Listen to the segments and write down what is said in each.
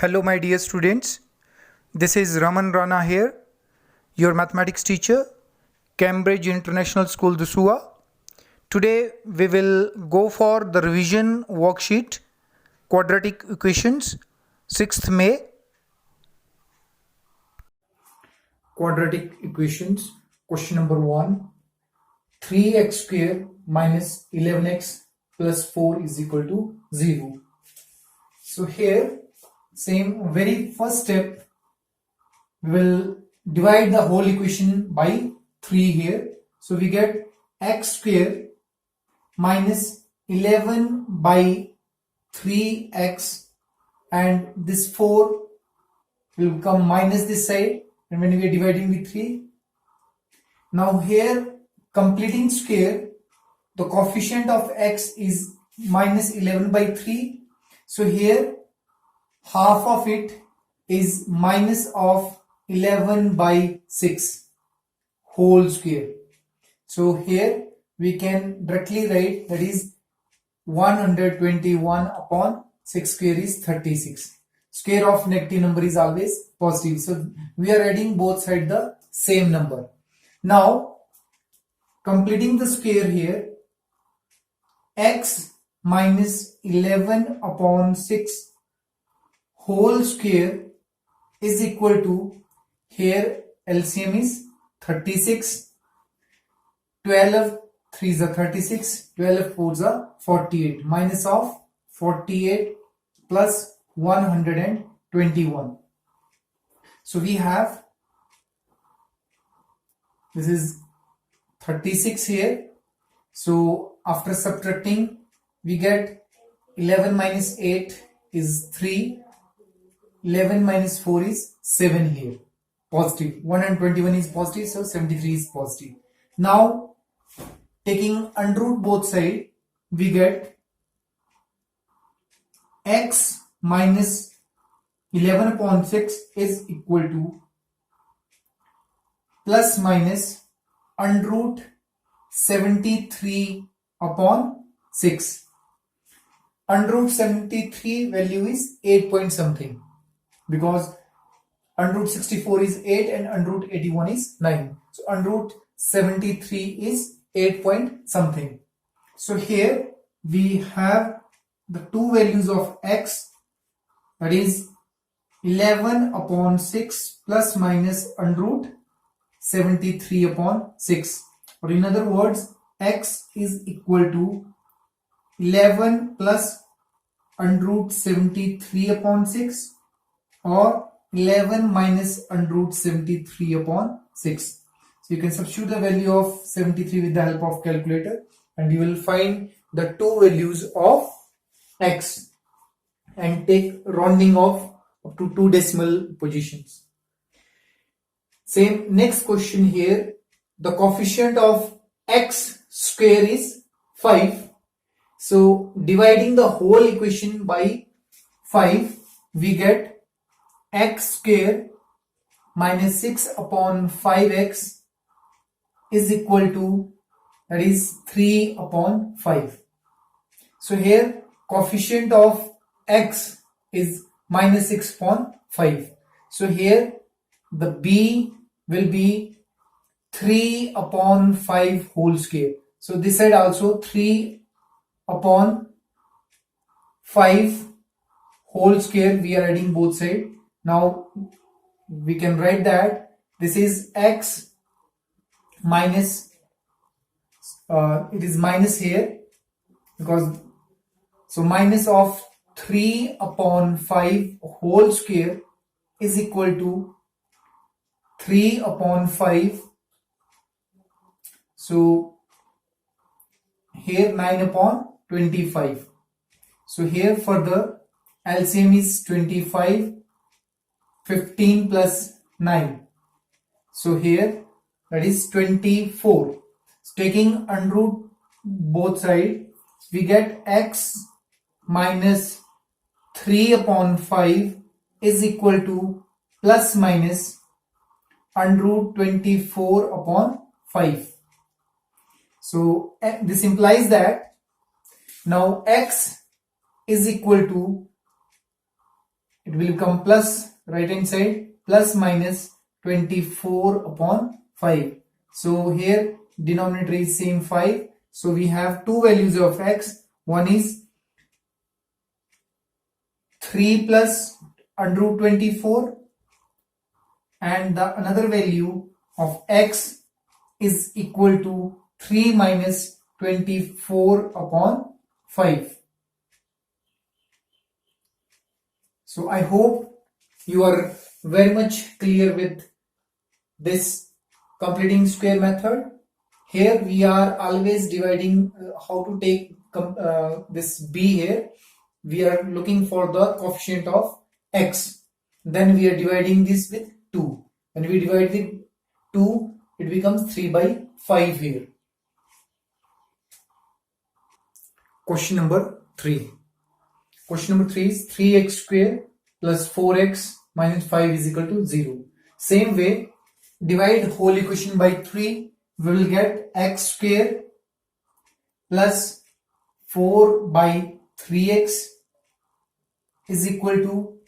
Hello my dear students, this is Raman Rana here, your mathematics teacher, Cambridge International School, Dusua. Today we will go for the revision worksheet, quadratic equations, 6th May. Quadratic equations, question number 1, 3x square minus 11x plus 4 is equal to 0. So here, same very first step, we will divide the whole equation by 3 here. So we get x square minus 11 by 3x, and this 4 will become minus this side, and when we are dividing with 3. Now here, completing square, the coefficient of x is minus 11 by 3. So here half of it is minus of 11 by 6 whole square. So here we can directly write that is 121 upon 6 square is 36. Square of negative number is always positive. So we are adding both sides the same number. Now completing the square here, x minus 11 upon 6 whole square is equal to, here LCM is 36, 12 3s are 36, 12 4s are 48, minus of 48 plus 121. So we have, this is 36 here. So after subtracting, we get 11 minus 8 is 3, 11 minus 4 is 7 here, positive. 121 is positive, so 73 is positive. Now taking under root both sides, we get x minus 11 upon 6 is equal to plus minus under root 73 upon 6. Under root 73 value is 8 point something, because under root 64 is 8 and under root 81 is 9. So under root 73 is 8 point something. So here we have the two values of x, that is 11 upon 6 plus minus under root 73 upon 6. Or in other words, x is equal to 11 plus under root 73 upon 6, or 11 minus under root 73 upon 6. So you can substitute the value of 73 with the help of calculator, and you will find the two values of x and take rounding off up to 2 decimal positions. Same next question here, the coefficient of x square is 5. So dividing the whole equation by 5, we get x square minus 6 upon 5x is equal to, that is 3 upon 5. So here coefficient of x is minus 6 upon 5. So here the b will be 3 upon 5 whole square. So this side also 3 upon 5 whole square, we are adding both sides. Now we can write that this is x minus, it is minus here, because so minus of 3 upon 5 whole square is equal to 3 upon 5. So here 9 upon 25. So here further LCM is 25, 15 plus 9. So here that is 24. So taking under root both sides, we get x minus 3 upon 5 is equal to plus minus under root 24 upon 5. So this implies that now x is equal to, it will become plus right hand side plus minus 24 upon 5. So here denominator is same 5. So we have two values of x. One is 3 plus under root 24 and the another value of x is equal to 3 minus 24 upon 5. So I hope you are very much clear with this completing square method. Here we are always dividing how to take this b here. We are looking for the coefficient of x. Then we are dividing this with 2. When we divide with 2, it becomes 3 by 5 here. Question number 3. Question number 3 is 3x square plus 4x minus 5 is equal to 0. Same way, divide whole equation by 3. We will get x square plus 4 by 3x is equal to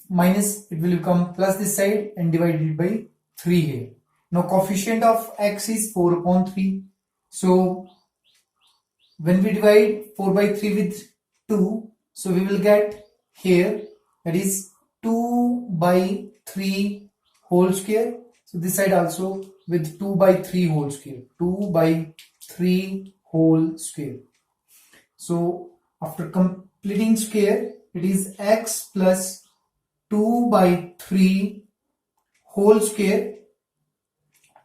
minus, it will become plus this side and divided by 3 here. Now coefficient of x is 4 upon 3. So when we divide 4 by 3 with 2, so we will get here that is 2 by 3 whole square. So this side also with 2 by 3 whole square. 2 by 3 whole square. So after completing square, it is x plus 2 by 3 whole square,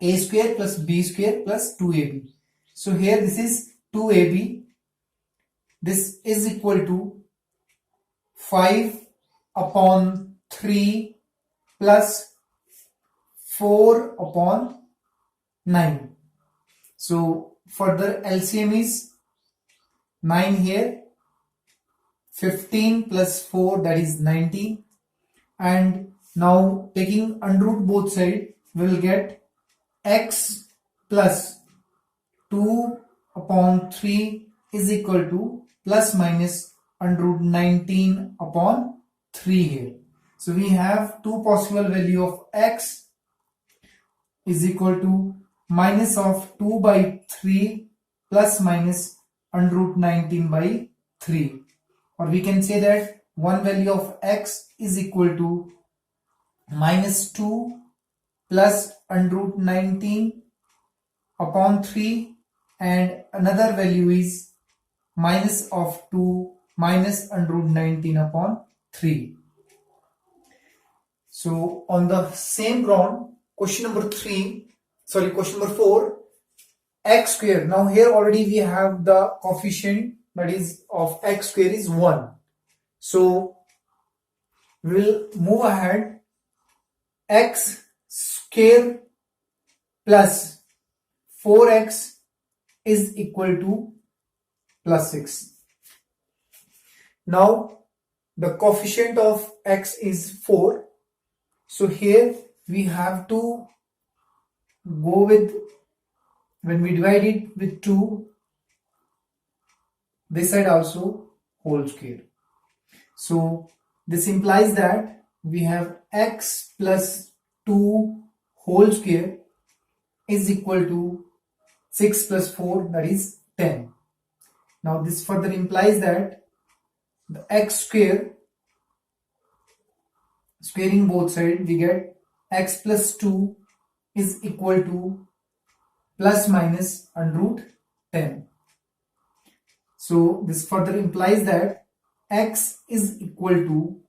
a square plus b square plus 2ab. So here this is 2ab. This is equal to 5 upon 3 plus 4 upon 9. So further LCM is 9 here. 15 plus 4, that is 19. And now taking under root both sides, we will get x plus 2 upon 3 is equal to plus minus under root 19 upon 3 here. So we have two possible value of x is equal to minus of 2 by 3 plus minus under root 19 by 3. Or we can say that one value of x is equal to minus 2 plus under root 19 upon 3 and another value is minus of 2 minus under root 19 upon 3. So on the same ground, question number 4, x square. Now here already we have the coefficient that is of x square is 1. So we will move ahead. X square plus 4x is equal to plus 6. Now the coefficient of x is 4. So here we have to go with, when we divide it with 2, this side also whole square. So this implies that we have x plus 2 whole square is equal to 6 plus 4, that is 10. Now this further implies that the x square, squaring both sides, we get x plus 2 is equal to plus minus under root 10. So this further implies that x is equal to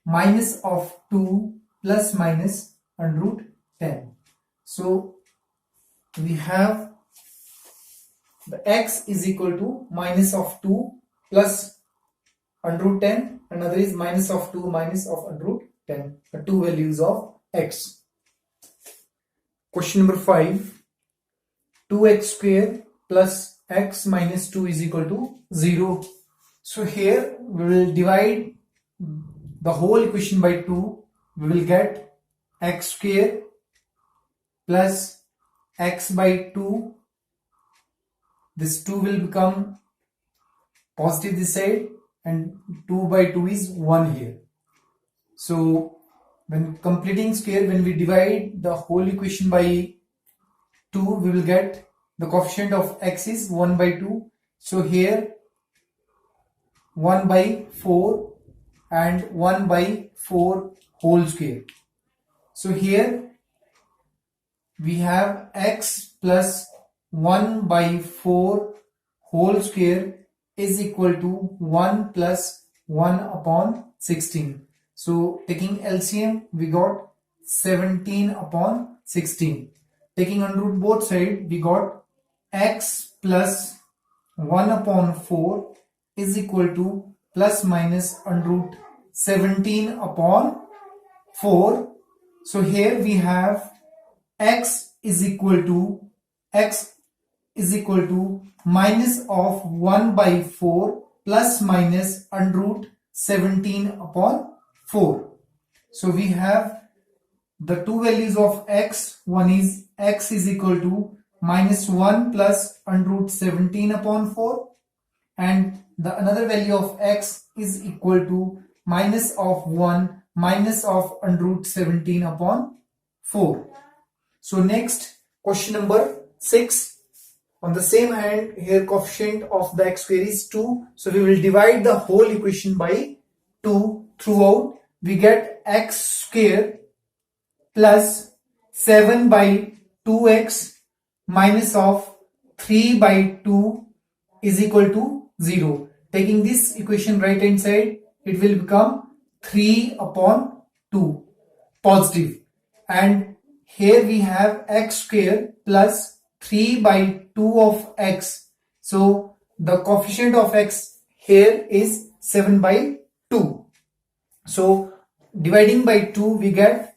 minus of 2 plus minus under root 10. So we have the x is equal to minus of 2 plus under root 10, another is minus of 2 minus of under root 10, the two values of x. Question number 5, 2x square plus x minus 2 is equal to 0. So here we will divide the whole equation by 2. We will get x square plus x by 2. This 2 will become positive this side and 2 by 2 is 1 here. So when completing square, when we divide the whole equation by 2, we will get the coefficient of x is 1 by 2. So here 1 by 4 and 1 by 4 whole square. So here we have x plus 1 by 4 whole square is equal to 1 plus 1 upon 16. So taking LCM, we got 17 upon 16. Taking under root both sides, we got x plus 1 upon 4 is equal to plus minus under root 17 upon 4. So here we have x is equal to minus of 1 by 4 plus minus under root 17 upon 4. So we have the two values of x. One is x is equal to minus 1 plus under root 17 upon 4, and the another value of x is equal to minus of 1 minus of under root 17 upon 4. So next, question number 6. On the same hand, here coefficient of the x square is 2. So we will divide the whole equation by 2 throughout. We get x square plus 7 by 2x minus of 3 by 2 is equal to 0. Taking this equation right hand side, it will become 3 upon 2 positive. And here we have x square plus 3 by 2 of x. So the coefficient of x here is 7 by 2. So dividing by 2, we get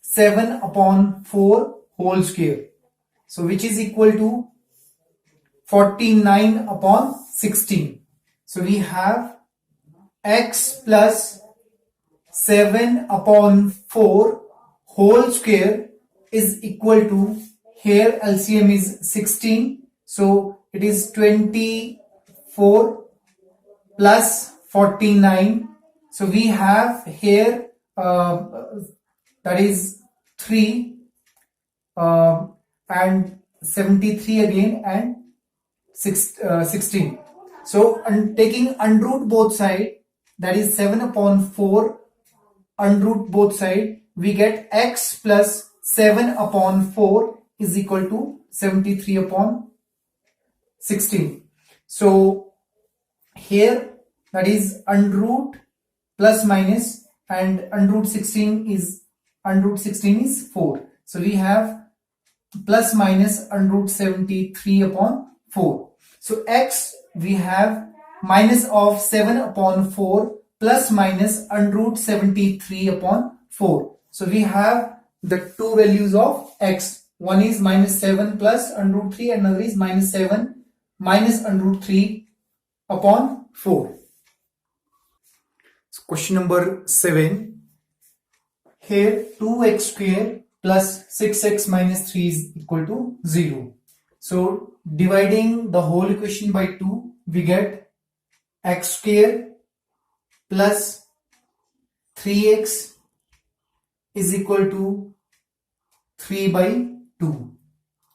7 upon 4 whole square. So which is equal to 49 upon 16. So we have x plus 7 upon 4 whole square is equal to, here LCM is 16. So it is 24 plus 49. So we have here that is 3 and 73 again and 16. So taking under root both side, that is 7 upon 4 under root both side, we get x plus 7 upon 4 is equal to 73 upon 16. So here that is under root plus minus, and under root 16 is 4. So we have plus minus under root 73 upon 4. So x we have minus of 7 upon 4 plus minus under root 73 upon 4. So we have the two values of x. One is minus 7 plus under root 3 and another is minus 7 minus under root 3 upon 4. So question number 7. Here 2x square plus 6x minus 3 is equal to 0. So dividing the whole equation by 2, we get x square plus 3x is equal to 3 by 2.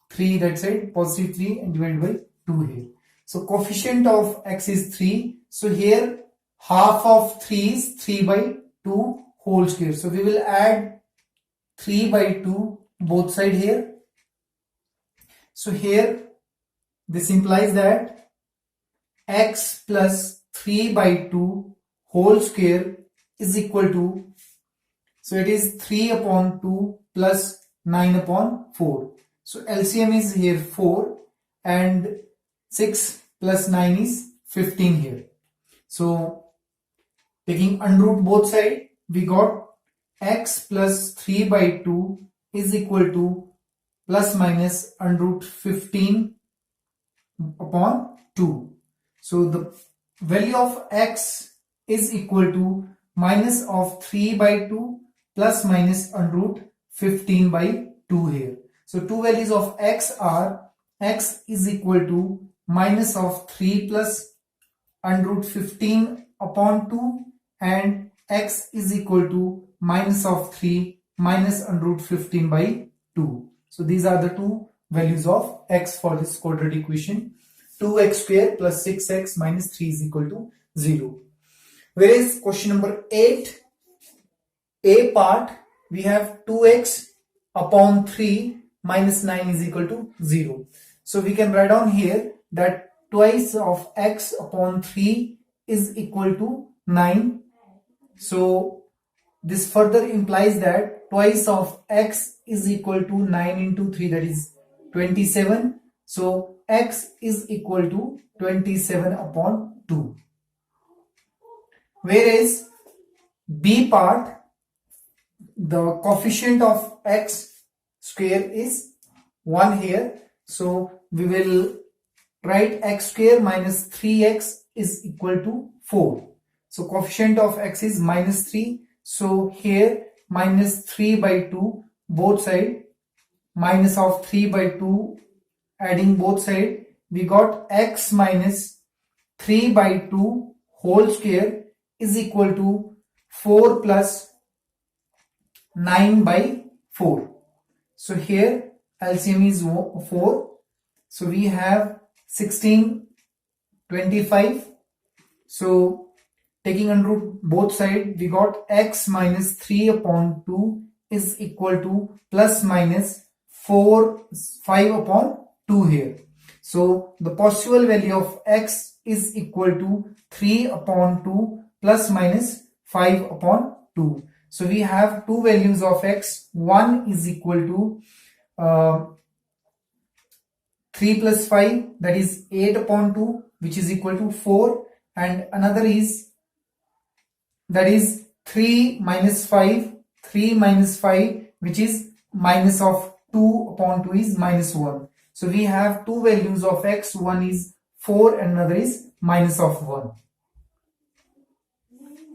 3 that side, positive 3, and divided by 2 here. So coefficient of x is 3. So here half of 3 is 3 by 2 whole square. So we will add 3 by 2 both side here. So here this implies that x plus 3 by 2 whole square is equal to, so it is 3 upon 2 plus 9 upon 4. So LCM is here 4 and 6 plus 9 is 15 here. So taking under root both sides, we got x plus 3 by 2 is equal to plus minus under root 15 upon 2. So the value of x is equal to minus of 3 by 2 plus minus under root 15 by 2 here. So two values of x are, x is equal to minus of 3 plus under root 15 upon 2 and x is equal to minus of 3 minus under root 15 by 2. So these are the two values of x for this quadratic equation. 2x square plus 6x minus 3 is equal to 0. Whereas question number 8, a part, we have 2x upon 3 minus 9 is equal to 0. So we can write down here that twice of x upon 3 is equal to 9. So this further implies that twice of x is equal to 9 into 3, that is 27. So x is equal to 27 upon 2. Whereas b part, the coefficient of x square is 1 here. So we will write x square minus 3x is equal to 4. So coefficient of x is minus 3. So here minus 3 by 2 both side, minus of 3 by 2, adding both side, we got x minus 3 by 2 whole square is equal to 4 plus 9 by 4. So here LCM is 4. So we have 16, 25. So taking under root both sides, we got x minus 3 upon 2 is equal to plus minus 5 upon 2 here. So the possible value of x is equal to 3 upon 2 plus minus 5 upon 2. So we have two values of x. One is equal to 3 plus 5, that is 8 upon 2, which is equal to 4, and another is, that is 3 minus 5, which is minus of 2 upon 2 is minus 1. So we have two values of x. One is 4 and another is minus of 1.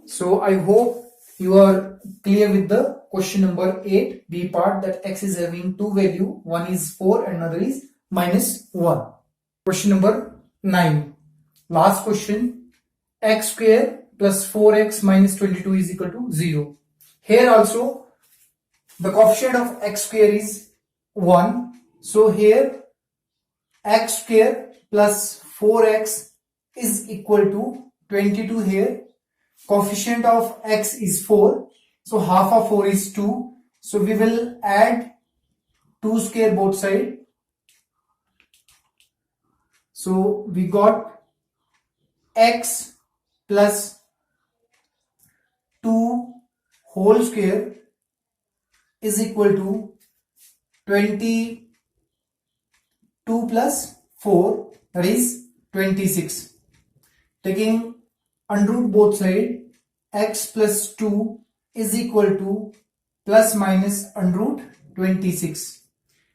So I hope you are clear with the question number 8 b part, that x is having two value. One is 4 and another is minus 1. Question number 9. Last question. X square plus 4x minus 22 is equal to 0. Here also the coefficient of x square is 1. So here x square plus 4x is equal to 22 here. Coefficient of x is 4. So half of 4 is 2. So we will add 2 square both side. So we got x plus 2 whole square is equal to 22 plus 4, that is 26. Taking under root both side, x plus 2 is equal to plus minus under root 26.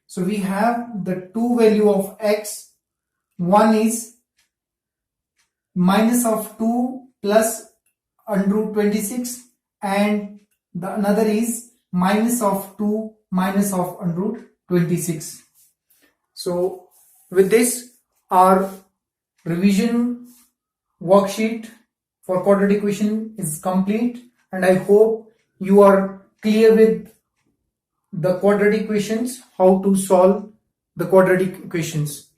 So we have the two value of x. One is minus of 2 plus under root 26, and the another is minus of 2 minus of under root 26. So with this, our revision worksheet for quadratic equation is complete, and I hope you are clear with the quadratic equations, how to solve the quadratic equations.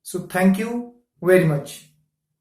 So thank you very much.